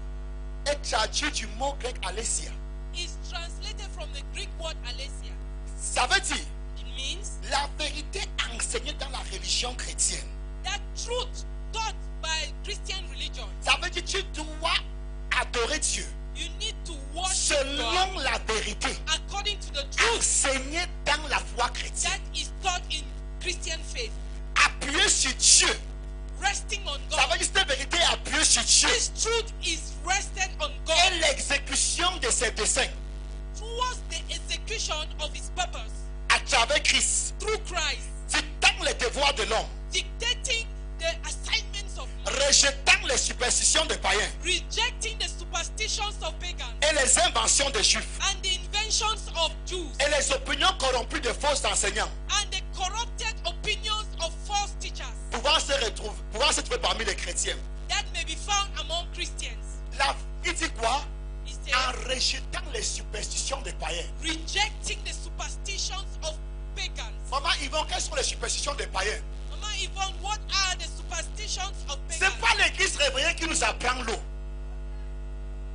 est traduit du mot grec alesia. is translated from the Greek word alesia. Ça veut dire It means la vérité enseignée dans la religion chrétienne. that truth taught by Christian religion. Ça veut dire que tu dois adorer Dieu You need to worship God selon la vérité according to the truth enseignée dans la foi chrétienne. that is taught in Christian faith. Appuyé sur Dieu. Resting on Ça God. veut dire que cette vérité est appuyée sur Dieu. This truth is rested on Et God l'exécution de ses desseins towards the execution of his purpose à travers Christ, through Christ, dictant les devoirs de l'homme, dictating the assignments of man, rejetant les superstitions des païens rejecting the superstitions of pagans et les inventions des juifs and the inventions of Jews et les opinions corrompues de faux enseignants, and the corrupted opinions of false teachers pouvant se trouver parmi les chrétiens. that may be found among Christians. Il dit quoi? He En said, rejetant les superstitions des païens. rejecting the superstitions of pagans. Maman Yvonne, quelles sont les superstitions des païens? Mama Yvonne, what are the superstitions of Ce pagans? n'est pas l'église réveillée qui nous apprend l'eau.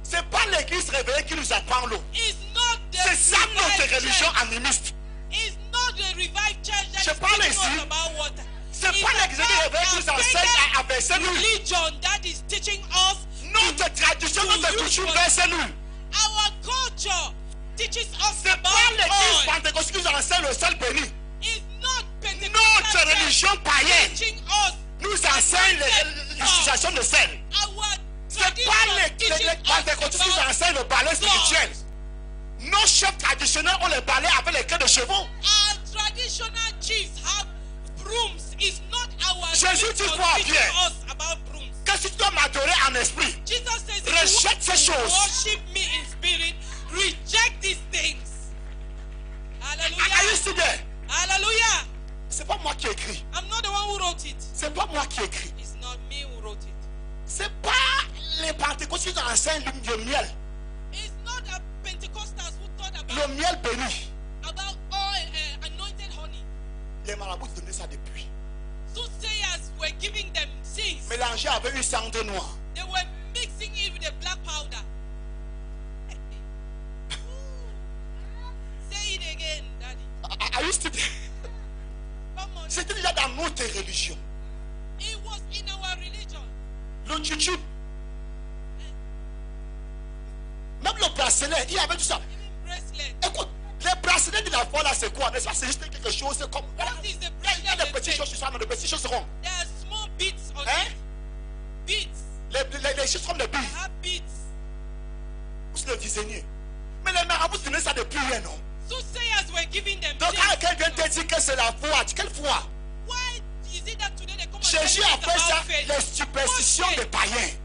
Ce n'est pas l'église réveillée qui nous apprend l'eau. It's not the C'est ça notre revived religion church. animiste. It's not the revived church that Je is parle teaching ici. us about water. C'est It's pas l'église réveillée qui nous about enseigne à a verser pagan nous. religion that is teaching us. Notre tradition, notre coutume verser nous. Our culture teaches us C'est about pas l'église oil. pentecôtiste qui nous enseigne le sel béni. It's not Notre Pentecostal church religion païenne teaching us. nous enseigne l'utilisation de sel. Our C'est pas tradition les teaching pentecôtistes qui nous us enseignent le balai spirituel. Nos chefs traditionnels ont les balais avec les queues de chevaux. our traditional chiefs have brooms. It's not our Jésus dit religion quoi, teaching Pierre? us about brooms. Que si tu dois m'adorer en esprit, Jesus says, if rejette ces you choses. worship me in spirit, reject these things. Are you Hallelujah. still there? Hallelujah. C'est pas moi qui ai écrit. I'm not the one who wrote it. C'est pas moi qui ai écrit. It's not me who wrote it. C'est pas les pentecôtistes qui nous enseignent le miel. It's not the Pentecostals who thought Le about, miel béni. about oil, anointed honey. Les marabouts donnaient ça depuis. Soothsayers were giving them things. Mélangé avec une cendre noire. They were mixing it with the black powder. Say it again, Daddy. Are you still there? Come on. C'était déjà dans notre religion. It was in our religion. Le YouTube. Même le bracelet, il y avait tout ça. Even bracelet. Écoute, Le bracelet de la foi là, c'est quoi? C'est juste quelque chose comme. What is the Il y a des petites choses sur ça, mais les petites choses seront. There are small beads on Hein? it. Beads. Les choses comme des They billes. have beads. Vous le désignez. Mais les marabouts tenaient ça depuis rien, non? Soothsayers were giving them Donc quand things. quelqu'un te dit que c'est la foi, quelle foi? Why is it that today they come and tell Jésus you a it's fait ça about faith? les superstitions What des faith? païens.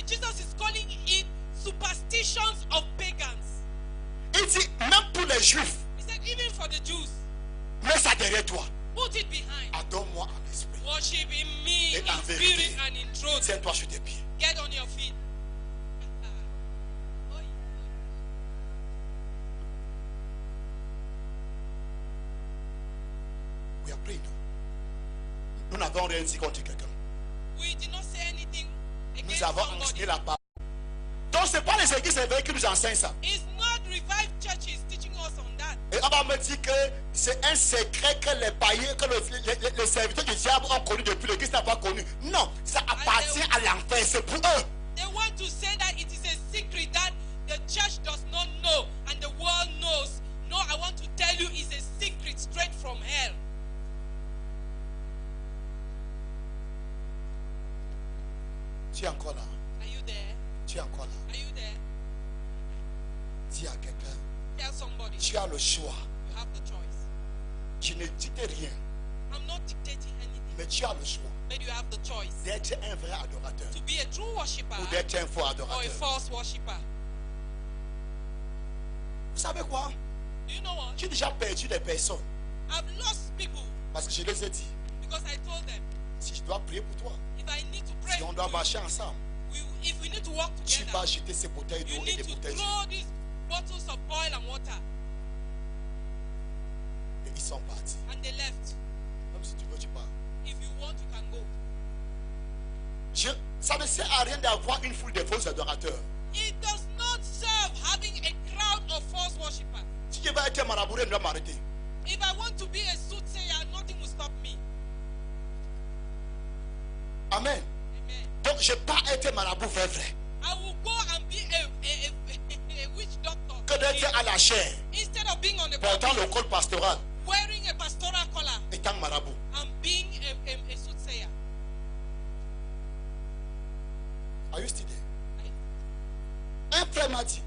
Jesus is calling it superstitions of pagans. Il dit, même pour les juifs, He said, even for the Jews, mets ça derrière toi. put it behind. Adore-moi en esprit. Worship in me, Et en in vérité. spirit and in truth. Tiens-toi sur tes pieds. Get on your feet. Oh, yeah. We are praying. Nous n'avons rien dit contre quelqu'un. We did not say anything against Nous avons somebody. enseigné la parole. Donc ce n'est pas les églises éveillées qui nous enseignent ça. It's not revived churches teaching us on that. Et on va me dire que c'est un secret que les païens, que les serviteurs du diable ont connu depuis l'église n'a pas connu. Non, ça appartient à l'enfer, c'est pour eux. They want to say that it is a secret that the church does not know and the world knows. No, I want to tell you it's a secret straight from hell. Tu es encore là. Are you there? Tu es encore là. Are you there? Dis à quelqu'un, Tell somebody tu as le choix. you have the choice. Tu ne dictes rien, I'm not dictating anything, mais tu as le choix but you have the choice d'être un vrai adorateur to be a true worshiper ou d'être un faux or a adorateur. false worshiper. Vous savez quoi? Do you know what? J'ai déjà perdu des personnes I've lost people parce que je les ai dit, because I told them, si je dois prier pour toi, if I need to pray, si on for doit you, marcher ensemble, if we need to work tu together, vas jeter ces bouteilles you d'eau et need des to bouteilles d'huile. throw these bottles of oil and water. Et ils sont partis. And they left. Même si tu veux, tu pars. If you want, you can go. Ça ne sert à rien d'avoir une foule de faux adorateurs. It does not serve having a crowd of false worshippers. Si je vais être marabout, je dois m'arrêter. If I want to be a soothsayer, nothing will stop me. Amen. Amen. Donc je ne vais pas être marabout vrai. I will go and be a witch doctor Que d'être à la chair, instead of being on the portant le pulpit, col pastoral, wearing a pastoral collar étant marabout. and being a soothsayer. Are you still there? Un frère m'a dit,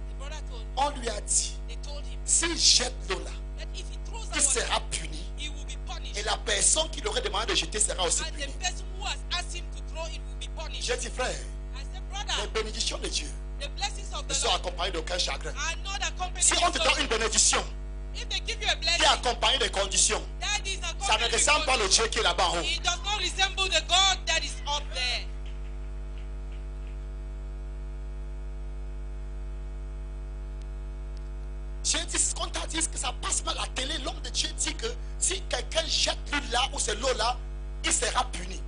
The brother told me, on lui a dit, they told him s'il jette l'eau là, that if he throws il that water, sera puni. he will be punished. Et la personne qui l'aurait demandé de jeter sera aussi And the punie. person who has asked him to throw it will be punished. J'ai dit, frère, I said, les brother, bénédictions de Dieu the blessings of ne the sont Lord accompagnées d'aucun chagrin. are not accompanied Si with on te donne sorrow. une bénédiction If they give you a qui blessing, est accompagnée des conditions, that is ça ne accompanied with ressemble pas au sorrow. Dieu qui est là-bas en haut. It does not resemble the God that is up there. J'ai dit, ce qu'on t'a dit, que ça passe mal à la télé, l'homme de Dieu dit que si quelqu'un jette l'huile là ou c'est l'eau là, il sera puni.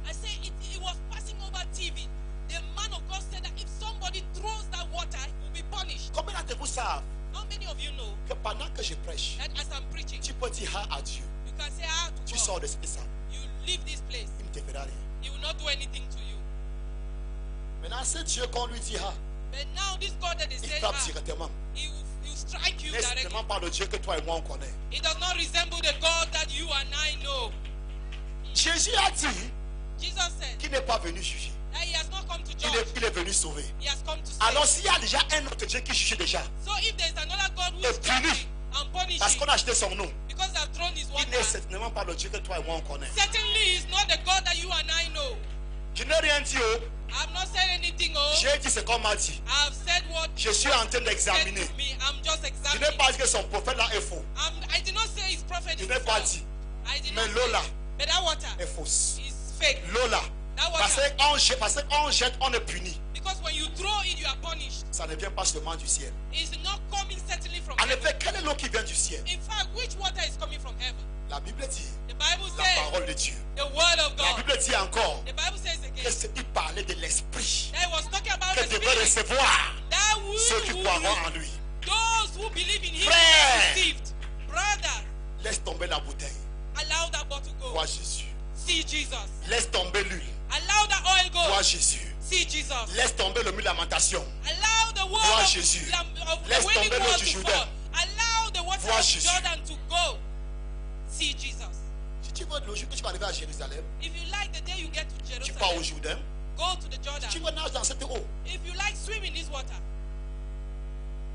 I say it was passing over TV. The man of God said that if somebody throws that water, he will be punished. Combien d'entre vous savent How many of you know que pendant que je prêche, that as I'm preaching, tu peux dire ah à Dieu, you can say, ah, to tu God, sors de cette salle, you leave this place. il ne te fera rien. He will not do anything to you. Maintenant, c'est Dieu qu'on lui dit ah, But now this God that is il saying, frappe ah, directement. he will strike you N'est directly. simplement pas le Dieu que toi et moi on connaît. It does not resemble the God that you and I know. Jésus a dit Jesus said qu'il n'est pas venu juger. that he has not come to Il judge. est venu sauver. He has come to Alors save. s'il y a déjà un autre Dieu qui juge déjà, So if there is another God who Et is puni. judging and parce punishing qu'on a acheté son nom, because they have thrown his il water, n'est certainement pas le Dieu que toi et moi on connaît. certainly he is not the God that you and I know. Je n'ai rien dit, oh. I have not said anything, oh. J'ai dit ce qu'on m'a dit. I have said what Je suis en train said d'examiner. to me. I'm just Je examining. n'ai pas dit que son prophète là est faux. I did not say his prophet Je is n'ai pas false. dit. I did Mais not l'eau là say. But that water est fausse. is fake. L'eau là, That parce water, qu'on jette, on est puni. because when you throw it, you are punished. Ça ne vient pas seulement du ciel. It's not coming certainly from En heaven. effet, quelle est l'eau qui vient du ciel? In fact, which water is coming from heaven? La Bible dit, The Bible la says parole de Dieu. the word of La God. Bible dit encore The Bible says que again il parlait de l'esprit that he was talking about que the devait spirit. recevoir That ceux qui croiront en will, lui. those who believe in him Frère. received. Brother, Laisse tomber la bouteille. allow that bottle go. Vois Jésus. See Jesus. Laisse tomber l'huile. Allow that oil go. Vois Jésus. See Jesus. Laisse tomber le mur de lamentation. Allow the word Vois of, Jésus. of the Laisse wailing tomber l'eau word du to Jourdain. fall. Allow voir Jésus. Jordan to go see Jesus. Si tu veux le jour que tu vas arriver à Jérusalem, If you like the day you get to tu pars au Jerusalem, Jourdain. go to the Si Jordan. tu veux nager dans cette eau, If you like swim in this water,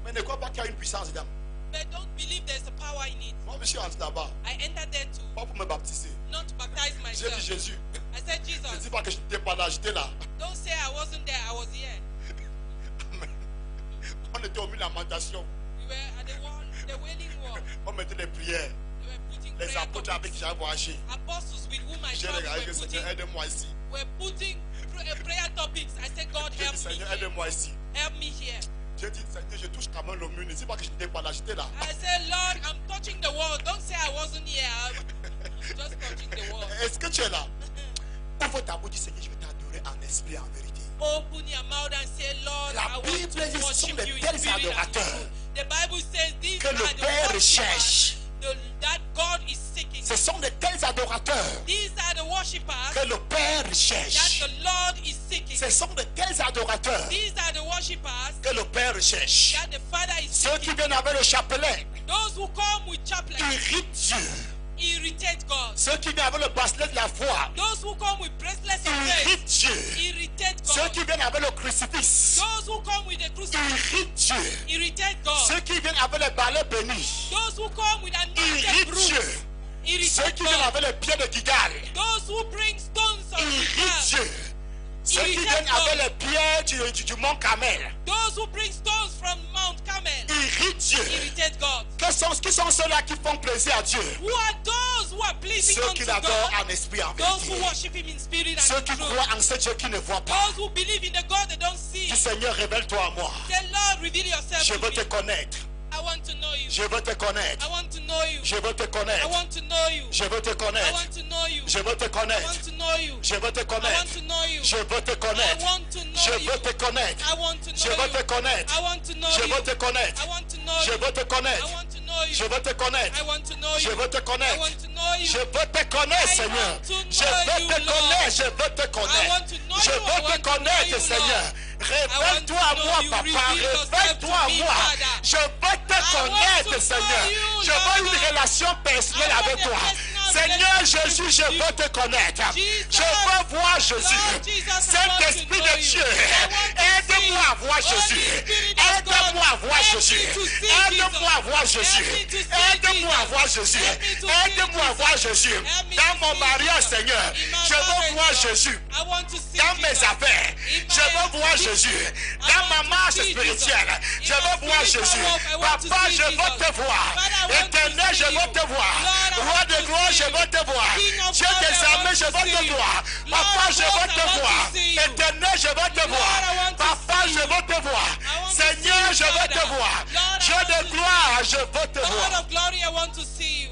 mais ne crois pas qu'il y a une puissance dedans. but don't believe there's a power in it. Moi, je suis rentré là-bas, I entered there too, pas pour me baptiser. not to baptize J'ai dit myself. Jésus. I said, Ne Jesus, dis pas que je n'étais pas là, j'étais là. don't say I wasn't there, I was here. On était au milieu de la lamentation. We were at the wailing wall. On mettait des prières. They were putting Les prayer apôtres avec topics. qui j'avais voyagé. Apostles with whom I J'ai talked regardé que Seigneur, aide-moi ici. were putting prayer topics. I said, God, J'ai help dit me Seigneur, here. aide-moi ici. Help me here. J'ai dit Seigneur, je touche quand même le mur. Ne dis pas que je n'étais pas là, j'étais là. I said, Lord, I'm touching the wall. Don't say I wasn't here. I'm just touching the wall. Est-ce que tu es là? Ouvre ta bouche, dis Seigneur, je vais t'adorer en esprit et en vérité. Open your mouth and say, Lord, La I want Bible dit, to ce sont worship de you in tels spirit and in adorateurs truth. The Bible says these que are le the Père worshipers recherche. that God is seeking. Ce sont de tels adorateurs These are the worshipers que le Père that recherche. the Lord is seeking. Ce sont de tels adorateurs These are the worshipers que le Père recherche. that the Father is Ceux qui seeking. viennent avec le chapelet Those who come with chaplains irritent Dieu. irritate God. Ceux qui viennent avec le bracelet de la foi Those who come with bracelets of faith irritent Dieu. irritate Ceux God. qui viennent avec le crucifix Those who come with the crucifix irritent Dieu. irritate God. Ceux qui viennent avec les balais bénis Those who come with anointed irritent brooms Dieu. Ceux irritate qui viennent God. avec les pieds de Gigal Those who bring stones of irritent God. Dieu. Ceux qui viennent avec les pieds du mont Carmel Those who bring stones from Mount Carmel irritent Dieu. irritate God. Qui sont ceux-là qui font plaisir à Dieu? Who are those who are pleasing Ceux unto qui l'adorent God? en esprit et en Those who vérité. worship Him in spirit Ceux and qui in truth. croient en ce Dieu qui ne voit pas. Those who believe in the God they don't see. Dis Seigneur, révèle-toi à moi. Say, Lord, reveal yourself Je to veux me. te connaître. I want to know you. Je veux te connaître. I want to know you. Je veux te I connaître. want to know you. Je veux te I connaître. want to know you. Je veux te I connaître. want to know you. Je veux te I want connaître. to know you. Je veux te I connaître. want to know Je you. veux te connaître. I want to Je know veux te you. connaître. I want to know Je you. veux te connaître. I want to know Je you. veux te I connaître. want to know you. Je veux te connaître. I want to know Je you. veux te I connaître. want to know you. Je veux te connaître, I Seigneur. want to Je know veux you, te Lord. connaître. Je veux te I connaître. want to know Je you. I veux want te to know connaître, you, Seigneur. Lord. Révèle-toi à know moi, you. Papa. Reveal yourself Révèle-toi to à me, moi. Father. Je veux te want to connaître, know Seigneur. you, Je veux une Lord. relation personnelle I want avec a toi. personal Seigneur relationship Jésus, with je you. veux te connaître. Jesus. Je veux voir Jésus. Lord Jesus, I want to Saint-Esprit know de you. Dieu, I want to aide-moi see à voir you. Jésus. Holy Spirit of Aide-moi à God, voir help Jésus. me to see Aide-moi à Jesus. voir Jésus. Help me to see Aide-moi à Jesus. voir Jésus. Help me to see Aide-moi à voir Jesus. Jésus. Help me Dans to mon see mariage, Jesus. Seigneur, In my je veux marriage, voir Lord, Jésus. I want to see Dans mes Jesus. affaires, In je veux my voir business, Jésus. I Dans want ma to marche see spirituelle, Jesus. je In veux my voir spiritual Jésus. walk, I want to Papa, see je veux Jesus. te voir. Father, I want to Éternel, je see veux you. te voir. Lord, I Roi want de to gloire, see je you. veux te voir. King of Dieu glory, des I armées, want je to veux see te you. voir. Lord Papa, of je veux hosts, I te want to voir. see you. Éternel, je veux te voir. I want to Papa, see je you. veux te voir. I want to Seigneur, see je you, veux te Father. voir. Lord, I Dieu want de to gloire, je veux te Lord voir. of glory, I want to see you.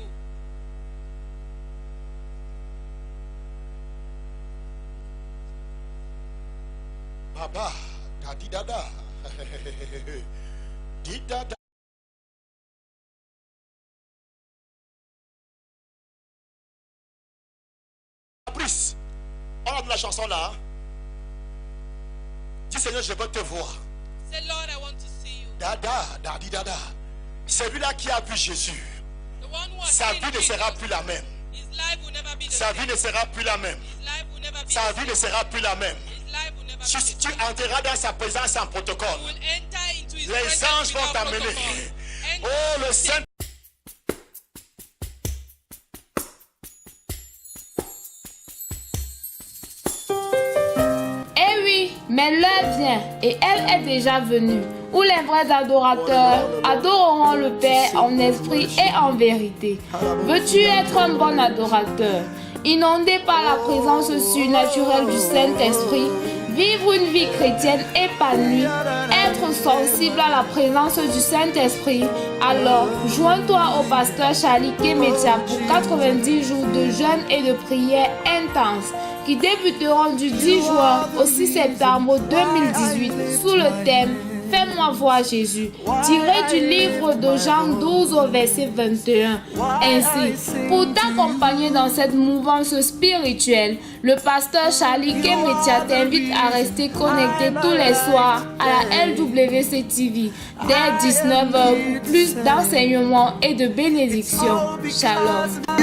Baba, dadi dada. Di dada. Plus, on a de la chanson là. Dis Seigneur, je veux te voir. Say, Lord, I want to see you. Dada, dadi dada. Celui-là qui a vu Jésus, The one who has sa seen vie ne Jesus, sera plus la même. his life will never be the Sa same. vie ne sera plus la même. His life will never be Sa the vie ne same. sera plus la même. His life will never Si be the tu same. entreras dans sa présence en protocole, You will enter into his les presence anges vont without t'amener. protocol. And Oh, le Saint. Eh oui, mais l'heure vient, et elle est déjà venue, où les vrais adorateurs adoreront le Père en esprit et en vérité. Veux-tu être un bon adorateur, inondé par la présence surnaturelle du Saint-Esprit, vivre une vie chrétienne épanouie, être sensible à la présence du Saint-Esprit? Alors, joins-toi au pasteur Charlie Kemetia pour 90 jours de jeûne et de prière intense qui débuteront du 10 juin au 6 septembre 2018 sous le thème Fais-moi voir Jésus. Tiré du livre de Jean 12 au verset 21. Ainsi, pour t'accompagner dans cette mouvance spirituelle, le pasteur Charlie Kemetia t'invite à rester connecté tous les soirs à la LWC TV dès 19h pour plus d'enseignements et de bénédictions. Shalom.